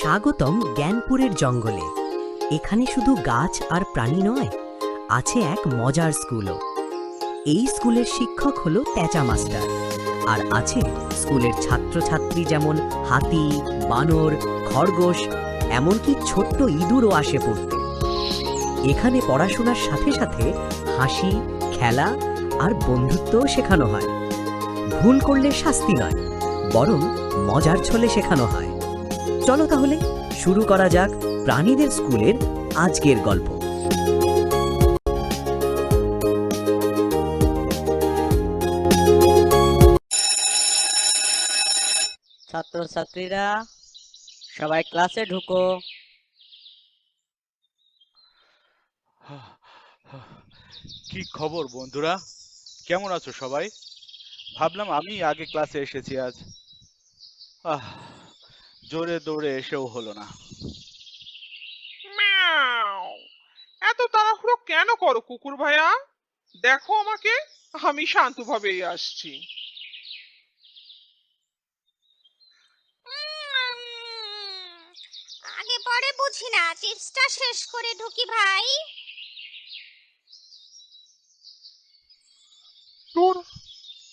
স্বাগতম জ্ঞানপুরের জঙ্গলে। এখানে শুধু গাছ আর প্রাণী নয়, আছে এক মজার স্কুলও। এই স্কুলের শিক্ষক হলো তেচা মাস্টার, আর আছে স্কুলের ছাত্রছাত্রী, যেমন হাতি, বানর, খরগোশ, এমনকি ছোট্ট ইঁদুরও আসে পড়তে। এখানে পড়াশোনার সাথে সাথে হাসি, খেলা আর বন্ধুত্বও শেখানো হয়। ভুল করলে শাস্তি নয়, বরং মজার ছলে শেখানো হয়। চলো তাহলে শুরু করা যাক প্রাণীদের স্কুলের আজকের গল্প। ছাত্রছাত্রীরা সবাই ক্লাসে ঢুকো। কি খবর বন্ধুরা, কেমন আছো সবাই? ভাবলাম আমি আগে ক্লাসে এসেছি আজ। আহ জোরে দৌড়ে এসেও হলো না। ম্যাও! এত তাড়াহুড়ো কেন করো কুকুর ভাইয়া? দেখো আমাকে, আমি শান্তভাবেই আসছি। আগে পরে বুঝি না, চিপসটা শেষ করে ঢুকি ভাই। তোর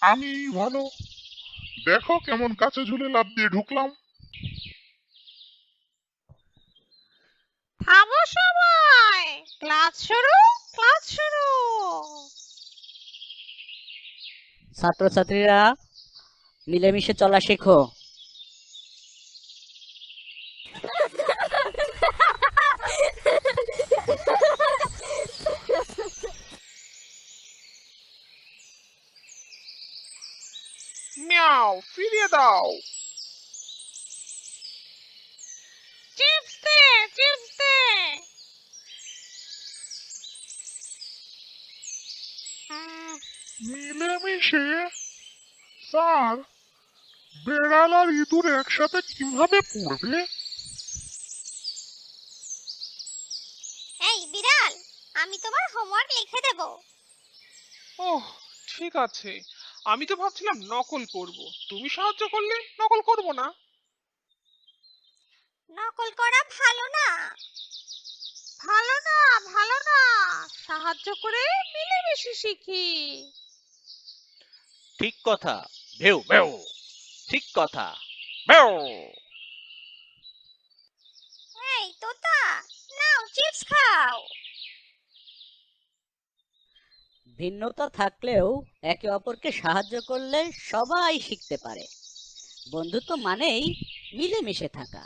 আমি ভালো, দেখো কেমন কাছে ঝুলে লাফ দিয়ে ঢুকলাম। থামো সবাই, ক্লাস শুরু, ক্লাস শুরু। ছাত্রছাত্রীরা মিলেমিশে চলা শেখো। মিয়াও, ফিরিয়ে দাও। চিপস দে, চিপস দে। মিলেমিশে? স্যার, বেড়াল আর ইঁদুর একসাথে কিভাবে পড়বে? এই বিড়াল, আমি তোমার হোমওয়ার্ক লিখে দেব। ওহ, ঠিক আছে। আমি তো ভাবছিলাম নকল করব, তুমি সাহায্য করলে নকল করব না। নকল করা ভালো না। ভালো না, ভালো না। সাহায্য করে মিলেমিশে শিখি। ঠিক কথা, ভেউ ভেউ, ঠিক কথা, ভেউ। এই তোতা, নাও চিপস খাও। ভিন্নতা থাকলেও একে অপরকে সাহায্য করলে সবাই শিখতে পারে। বন্ধুত্ব মানেই মিলেমিশে থাকা।